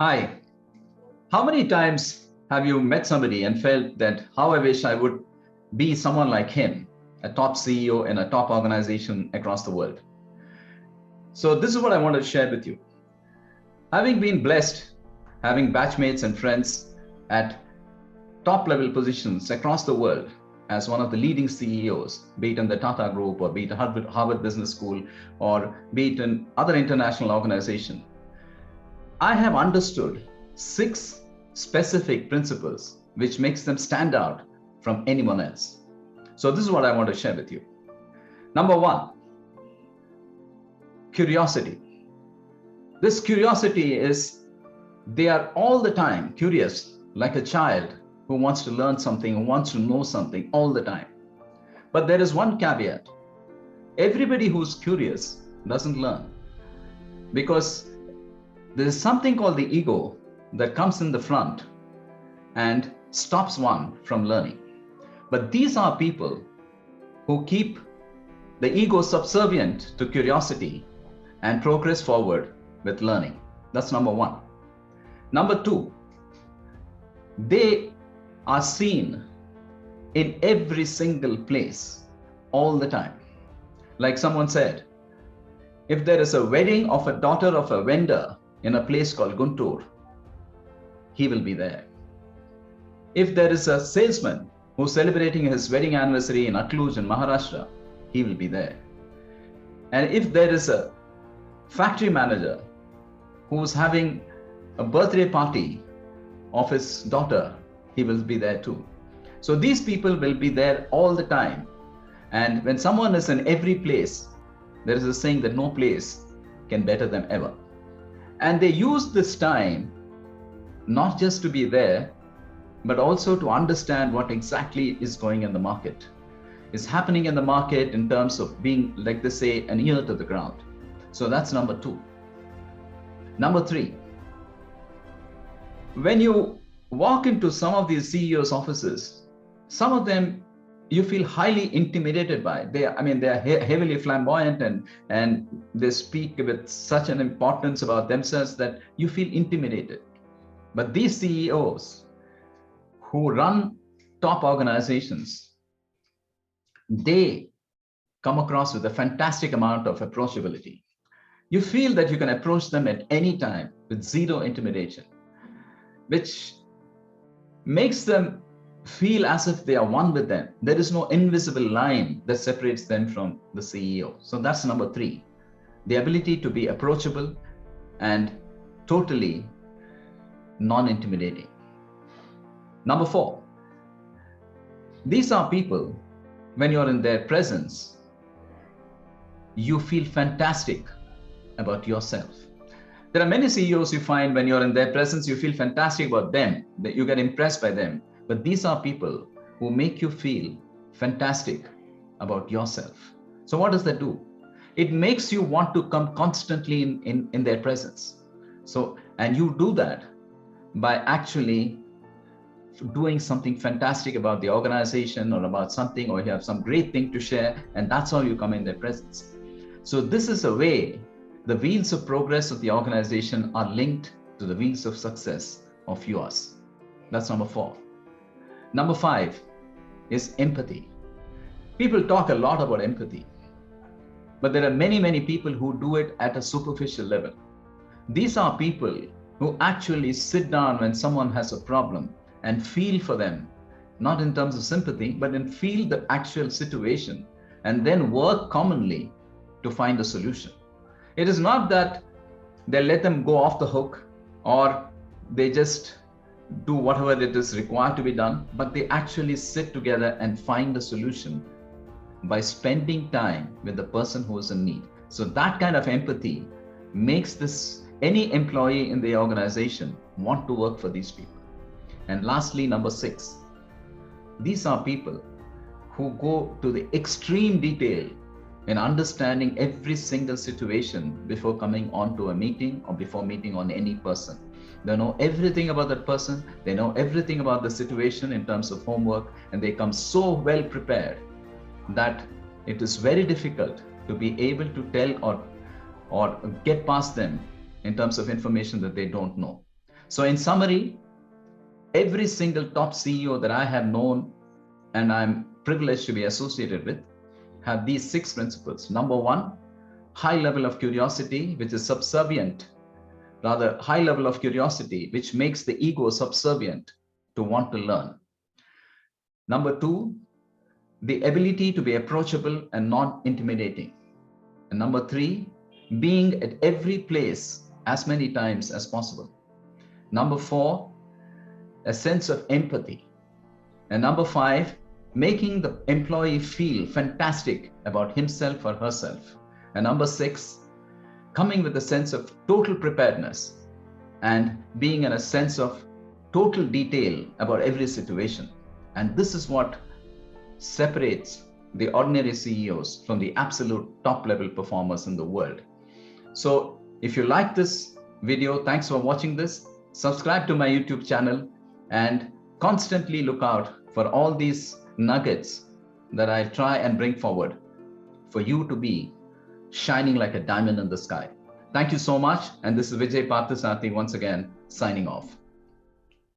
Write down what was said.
Hi, how many times have you met somebody and felt that how I wish I would be someone like him, a top CEO in a top organization across the world? So, this is what I want to share with you. Having been blessed, having batchmates and friends at top level positions across the world as one of the leading CEOs, be it in the Tata Group or be it Harvard Business School or be it in other international organization, I have understood 6 specific principles which makes them stand out from anyone else. So this is what I want to share with you. Number 1, curiosity. This curiosity is they are all the time curious, like a child who wants to learn something, who wants to know something all the time. But there is one caveat. Everybody who's curious doesn't learn, because there is something called the ego that comes in the front and stops one from learning. But these are people who keep the ego subservient to curiosity and progress forward with learning. That's number 1. Number 2, they are seen in every single place all the time. Like someone said, if there is a wedding of a daughter of a vendor in a place called Guntur, he will be there. If there is a salesman who's celebrating his wedding anniversary in Aklooj in Maharashtra, he will be there. And if there is a factory manager who's having a birthday party of his daughter, he will be there too. So these people will be there all the time. And when someone is in every place, there is a saying that no place can better them ever. And they use this time not just to be there, but also to understand what exactly is going in the market, is happening in the market in terms of being, like they say, an ear to the ground. So that's number 2. Number 3, when you walk into some of these CEOs' offices, some of them you feel highly intimidated by. They are heavily flamboyant and they speak with such an importance about themselves that you feel intimidated. But these CEOs who run top organizations, they come across with a fantastic amount of approachability. You feel that you can approach them at any time with zero intimidation, which makes them feel as if they are one with them. There is no invisible line that separates them from the CEO. So that's number 3, the ability to be approachable and totally non-intimidating. Number 4, these are people, when you're in their presence, you feel fantastic about yourself. There are many CEOs you find when you're in their presence, you feel fantastic about them, that you get impressed by them. But these are people who make you feel fantastic about yourself. So what does that do? It makes you want to come constantly in their presence. So, and you do that by actually doing something fantastic about the organization or about something, or you have some great thing to share, and that's how you come in their presence. So this is a way the wheels of progress of the organization are linked to the wheels of success of yours. That's number 4. Number 5 is empathy. People talk a lot about empathy, but there are many people who do it at a superficial level. These are people who actually sit down when someone has a problem and feel for them, not in terms of sympathy, but in feel the actual situation and then work commonly to find a solution. It is not that they let them go off the hook or they just do whatever it is required to be done, but they actually sit together and find a solution by spending time with the person who is in need. So that kind of empathy makes any employee in the organization want to work for these people. And lastly, number 6, these are people who go to the extreme detail in understanding every single situation before coming on to a meeting or before meeting on any person. They know everything about that person. They know everything about the situation in terms of homework, and they come so well prepared that it is very difficult to be able to tell or get past them in terms of information that they don't know. So in summary, every single top CEO that I have known and I'm privileged to be associated with have these 6 principles. Number 1, high level of curiosity, which is subservient, rather high level of curiosity, which makes the ego subservient to want to learn. Number 2, the ability to be approachable and not intimidating. And number 3, being at every place as many times as possible. Number 4, a sense of empathy. And number 5, making the employee feel fantastic about himself or herself. And number 6, coming with a sense of total preparedness and being in a sense of total detail about every situation. And this is what separates the ordinary CEOs from the absolute top level performers in the world. So if you like this video, thanks for watching this. Subscribe to my YouTube channel and constantly look out for all these nuggets that I try and bring forward for you to be shining like a diamond in the sky. Thank you so much. And this is Vijay Parthasarathy once again signing off.